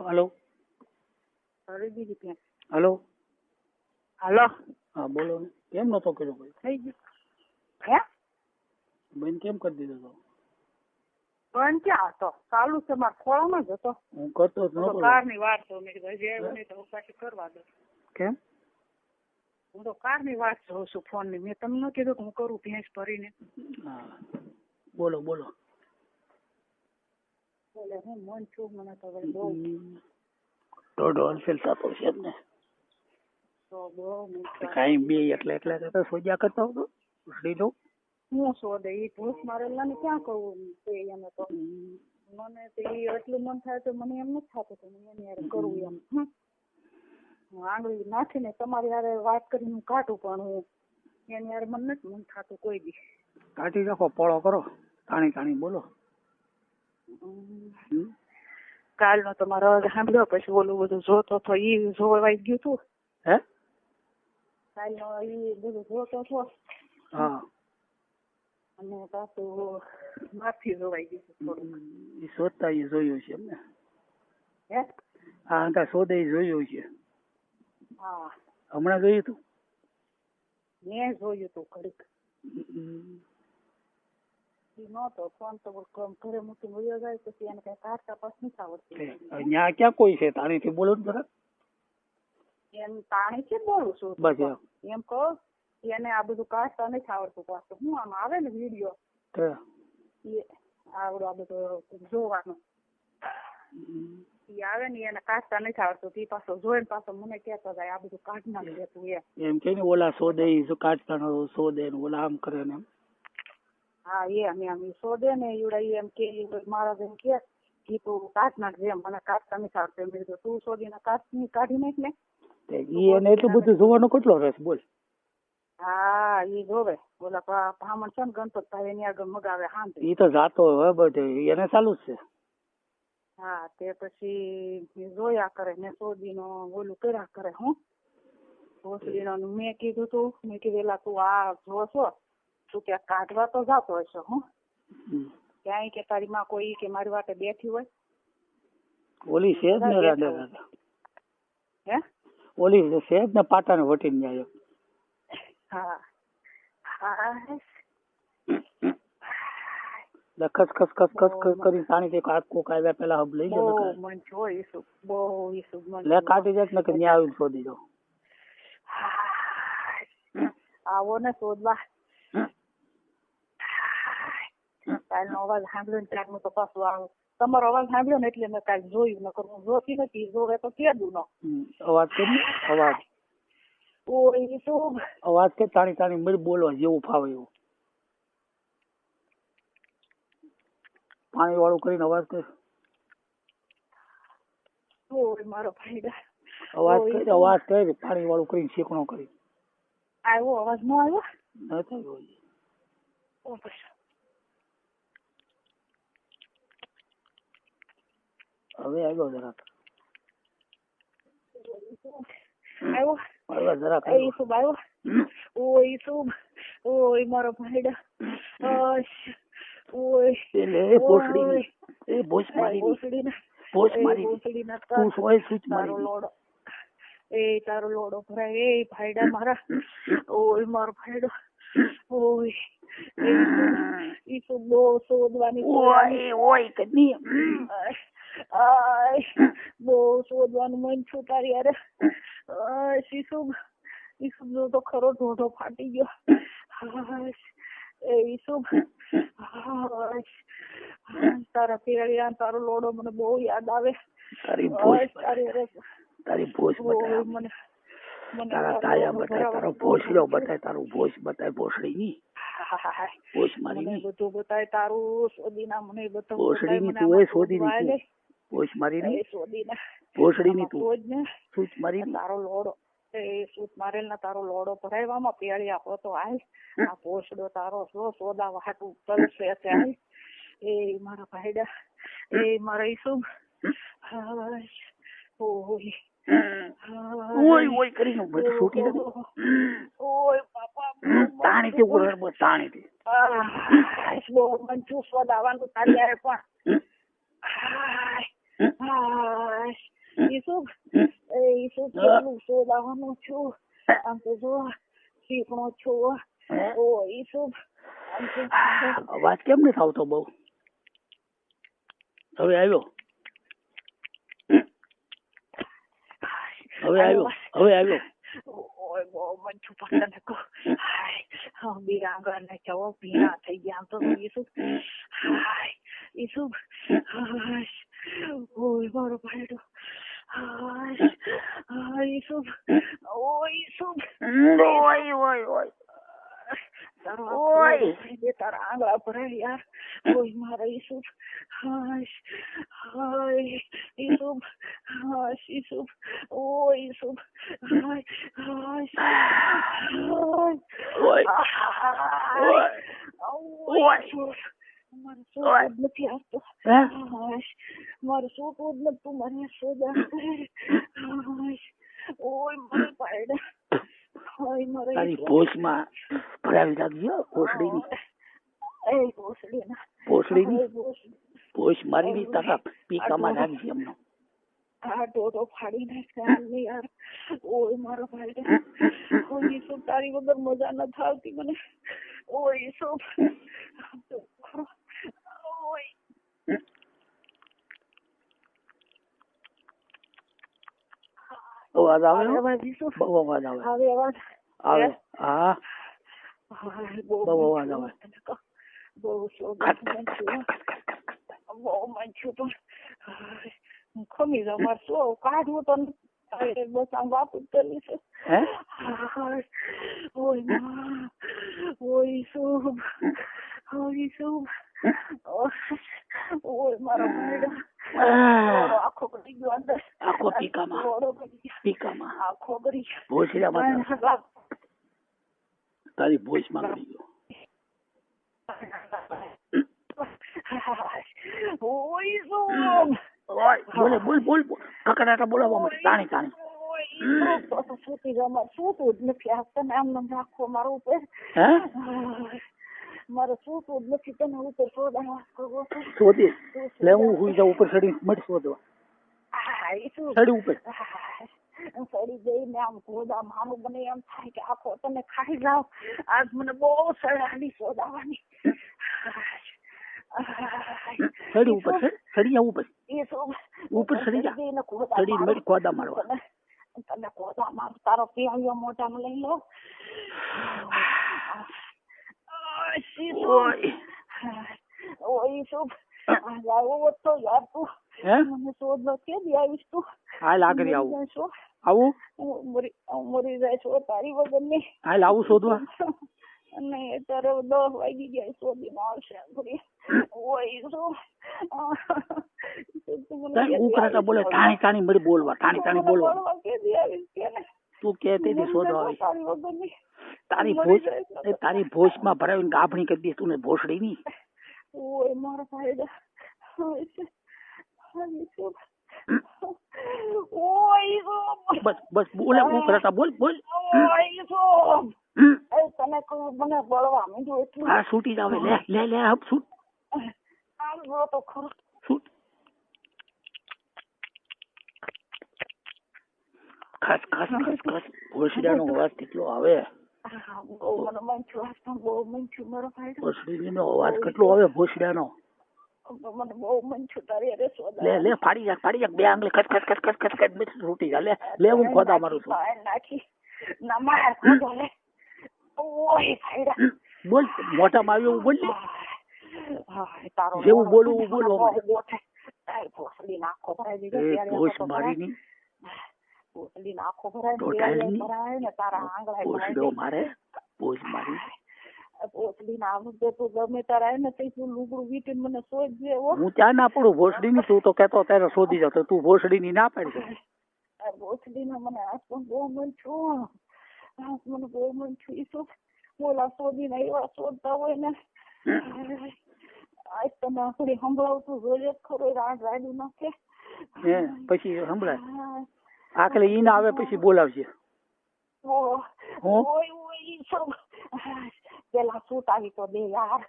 Hello કરી દીધી ત્યાં. હલો હાલો હા બોલો ને કેમ નતો કર્યો ભાઈ થઈ ગયું હે બેન કેમ કરી દીધો તો પણ ક્યાં હતો ચાલુ છે મારા ખોળામાં જ હતો. હું કરતો જ નતો કારની વાત તો મેં કીધું હજી આવ્યો નહીં તો હું પાછી કરવા દઉં. કેમ હું તો કારની વાત જોઉં છું ફોન ની. મેં તમને ન કીધું કે હું કરું ભેંસ ભરીને. હા બોલો બોલો એટલે હું મન છું મને તો હવે બહુ દોઢ હોલસેલ થતો છે જ ને તો બહુ કાંઈ બે એટલે સોજા કરતા હતો લીધો હું શોધે એ ભૂસ મારેલા ને ક્યાં કહું તે એને તો મને તો એ એટલું મન થાય તો મને એમ નથી થતું કે હું એની હારે કરું એમ. હું આંગળી નાખીને તમારી હારે વાત કરીને હું કાઢું પણ હું એની હારે મને નથી મન થતું કોઈ દી. કાઢી નાખો પોળો કરો તાણી બોલો કાલનો તો મારો અવાજ સાંભળ્યો પછી ઓલું બધું જોતો હતો એ જોવાઈ ગયું હતું. હે કાલનો એ બધું જોતો હતો હા અને પાછું માથી જોવાઈ ગયું હતું થોડું. એ શોધતા એ જોયું છે એમને હે હા અંકા શોધે એ જોયું છે હા હમણાં જોયું હતું મેં જોયું હતું ઘડીક નતો ફોન તો ઘરે મૂકી વયો જાય પછી એને કઈ કાઢતા પાસ નથી આવડતું. ત્યાં ક્યાં કોઈ છે તાણીથી બોલો ને જરા એમ પાણી થી બોલું છું બસ એમ કહો એને આ બધું કાઢતા નથી આવડતું પાછું. હું આમ આવે ને વિડીયો એ આવડો આ બધું જોવાનો એ આવે ને એને કાઢતા નથી આવડતું. એ પાછો જોઈને પાછો મને કહેતો જાય આ બધું કાઢ નાખી દેતું એમ કે ને ઓલા શોધે કાઢતા ન શોધે ને ઓલા આમ કરે ને એમ. હા એમ શોધે ને એવડા એમ કે મારા જેમ કે તું કાઢ નાખજે મને કાઢતા નથી આવડતું. એમ કીધું તું શોધીને કાઢી નાખ ને એને એટલું બધું જોવાનો કેટલો રસ બોલ. હા એ જોવે ઓલા બ્રાહ્મણ છે ને ગણપતભાઈ એની આગળ મગાવે હાંભે એ તો જાતો હવે બધે એને ચાલુ જ છે. હા તે પછી જોયા કરે ને સોદીનો ઓલું કર્યા કરે. હું ભોસડીનો મેં કીધું એલા તું આ જો છો તું ક્યાંક કાઢવા તો જાતો હશે. હું ક્યાંય કે તારી માં કોઈ કે મારી વાટે બેઠી હોય ઓલી છે જ ને હે ઓલી છે જ ને પાટાને વટીને જાય. હા હા ખસ કરી પાણી થી કોક આવ્યા પેલા હબ લઈ ગયો મન જોઈશું બહુ ઈસુ મન લે કાઢી જાય ને કે ન્યા આવીને શોધી દો. આવો ને શોધવા. કાલનો અવાજ સાંભળ્યો ને ત્યારનું તો પાછું આવું તમારો અવાજ સાંભળ્યો ને એટલે મેં કાલ જોયું. નકર હું જોતી નથી જોવે તો કેદું નો અવાજ કે અવાજ ઓય શું અવાજ કે તાણી મળી બોલવા જેવું ફાવે એવું પાણી વાળું કરીને અવાજ કર. ઓય મારો ભાઈ અવાજ કરી પાણી વાળું કરીને શીકણો કરી આવ્યો અવાજ નો આવ્યો નથી હવે આવ્યો જરાક આવ્યો જરાક ઈસુબ આવ્યો. ઓય ઈસુબ ઓય મારો ભાઈ ઓય તારો લોડો તારો લોડો ભરાય એ ભાઈડા મારા. ઓય મારો ભાઈડો ઓય ઈસુ બહુ શોધવાની બહુ શોધવાનું મન છું તારી યાર. ઈસુ તો ખરો ઢોઢો ફાટી ગયો. ઈસુ તારા પેળિયા તારો લોડો મને બહુ યાદ આવે. તારી ભોજ બતાય મને તારા તાયા બતાય તારો ભોસડો બતાય તારું ભોજ બતાય ભોસડી ની ભોજ મારી ની બધું બતાય તારું સોદીના મને બધું ભોસડી ની તું એ સોદી ની ભોજ મારી ની સોદીના ભોસડી ની તું સૂચ મારી તારો લોડો સૂચ મારેલ ના તારો લોડો ભરાયવામાં પેળિયા હોતો આય આ ભોસડો તારો સોદા વાટું તલસે આય. એ મારા ભાઈડા એ મારા ઈસુબ ઓય કરીને બધું છૂટી દે. ઓય બાપા તાણી થી ઉર બસ તાણી થી બહુ મંચું સ્વાદ આવવાનું તારી યારે પણ ઈસુબ ઈસુબ કેટલું શોધાવાનું છું આમ તો જો શીખણો છું ઓ ઈસુબ અવાજ કેમ નથી આવતો બહુ હવે આવ્યો ઓય બહુ મન છું પસંદ કો હાય બીરાંગા ને ચવો ભીના થઈ ગયા તો ઈસુબ હાય ઈસુબ હાય ઓય મારો ભાઈડો હાય ઈસુબ ઓય તારા આંગળા ભરાય યાર ઓય મારા ઈસુબ હાય ઈસુબ ઈસુબ ઓય ઈસુબ મારું નથી આવતો મારું શું તું મને સોદા ઓય મારા પાયડા તારી ભોજમાં ભરાવી લાગજો ભોસડીની ભોજ મારી તારા પીકામાં રાખજે એમનો આ ડોડો ફાડી નાખ્યા યાર ઓય મારો ભાઈ ઓય ઈસુબ તારી વગર મજા નથી આવતી મને ઓય ઈસુબ અવાજ આવે બહુ અવાજ આવે હા બહુ અવાજ આવે બહુ મંચું પણ ખમી જાવ મારે શું કાઢવું તો બસ આમ વાપસ કરવી છે ઓય શુભ ઓય મારો ભાઈ આખો કરી ગયો અંદર આખો પીકામાં આખો કરી ભોસડીમાં તારી ભોજમાં કરી ગયો બોલ કકડાટા બોલાવવા માટે તાણી સુતી જમા સુતું જ નથી તને આમ રાખો મારું ઉપર મારે સુતું જ નથી તને ઉપર શોધી લે હું હુઈ જાઉં ઉપર ચડી મળી શોધવા ચડી ઉપર સડી જઈને આમ ગોદા માનું મને એમ થાય કે આખો તને ખાઈ જાવ આજ મને બહુ સડાની શોધાવાની ચડી ઉપર ચડી જા ઉપર ચડી જા ચડી મળી ગોદા મારવા તને ગોદા માર તારો પ્યાયો મોઢામાં લઈ લો ઓય શુભ આવો તો યાર તું મને શોધ લો કે દી આવીશ તું હાલ આગળ આવું મરી જાય છો તારી વગર ની હાલ આવું શોધવા નહીં તારે 10 વાગી ગયા શોધી માં આવશે ઓય શું બોલે ટાણી મળી બોલવા ટાણી બોલવા તું કેતી હતી શોધવા આવી તારી ભોજમાં ભરાવીને ગાભણી કરી દઈશ તું ભોસડી ની ઓય મારા ભાઈ બસ બોલે હું કરતા બોલ તને મને બળવા માંડ્યું એટલું હા છૂટી જાવ લે હપ છૂટ તો ખરો છૂટ ખાસ ભોસડીનો અવાજ કેટલો આવે ભોસડીનો અવાજ કેટલો આવે ભોસડીનો મને બહુ મન છું તારી અરે લે ફાડી જા બે આંગળી ખસ છૂટી જા લે હું ખોદા મારું છું નાખી ના માર ખોદો લે ઓય ખાઈડા બોલ મોઢામાં આવ્યું એવું બોલ તારો જેવું બોલવું બોલો ભોસડી નાખો ભરાઈ ભોસ મારી ની ભોસડી નાખો ભરાય ને તારા આંગળા ભોસડો મારે ભોસ મારી ભોસડી ના આવડે તો ગમે તારા ને તું લુગડું વીટીને મને શોધજે હું ત્યાં ના પડું ભોસડી ની તું તો કેતો ત્યારે શોધી જતો તું ભોસડી ની ના પાડી ભોસડી ના મને આજ પણ બહુ મન છું મને બહુ મન છું ઈસુ બોલા શોધીને એવા શોધતા હોય ને આજ તને આપડી સંભળાવતું જોઈએ ખરો રાડું નાખે પછી સંભળાય આખલે ઈ ના આવે પછી બોલાવશે પેલા સૂટ આવી તો દે યાર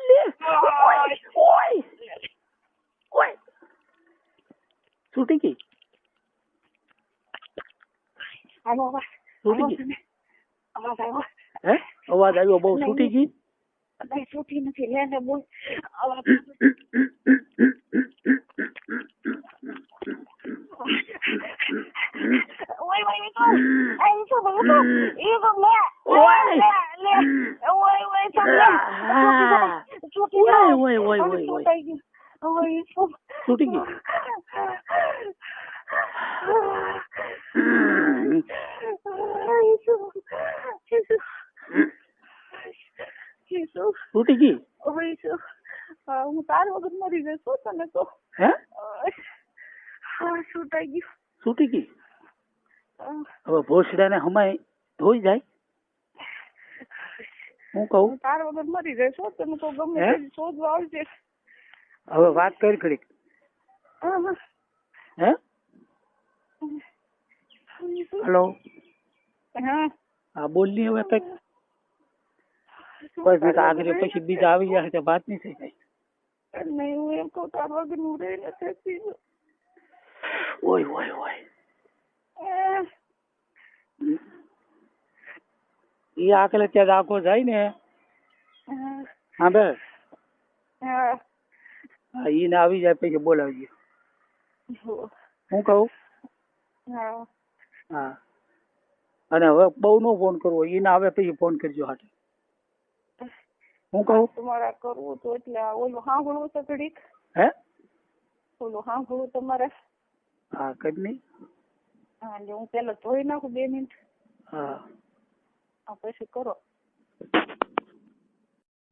લે છૂટી ગઈ આવો અવાજ છૂટી આવો ગઈ તમે. અવાજ આવ્યો હે અવાજ આવ્યો બહુ છૂટી ગઈ નહીં છૂટી નથી લે ને બોલ અવાજ ઓય ઓય તો એ તો બોલો તો એ તો લે ઓય ઓય તો લે છૂટી જાય ઓય ઓય ઓય ઓય ઓય તો છૂટી ગઈ છૂટી ગઈ હું તાર વગર મરી જઈશ તને તો હે છૂટાઈ ગયું છૂટી ગઈ હવે ભોસડાને હમાય ધોઈ જાય હું કહું હું તાર વગર મરી જઈશ તને તો ગમે તે શોધવા આવજે હવે વાત કરી ઘડીક હે હેલો હા હા બોલ ની હવે કઈક બસ મેં આગળ પછી બીજા આવી જાય તો વાત નહીં થઈ જાય નહીં હું એમ કહું તાર વગર હું રહી નથી ઓય ઓય ઓય એ આકલે ત્યાં આખો જાય ને હા બે હા એને આવી જાય પછી બોલાવજો હું કહું હા અને હવે બહુ નો ફોન કરવો એને આવે પછી ફોન કરજો હાટે હું કહું તમારે કરવું તો એટલે ઓલું સાંભળવું તો ઘડીક હે ઓલું સાંભળવું તમારે હા કઈ નહીં હા એટલે હું પેલા ધોઈ નાખું 2 મિનિટ હા પછી કરો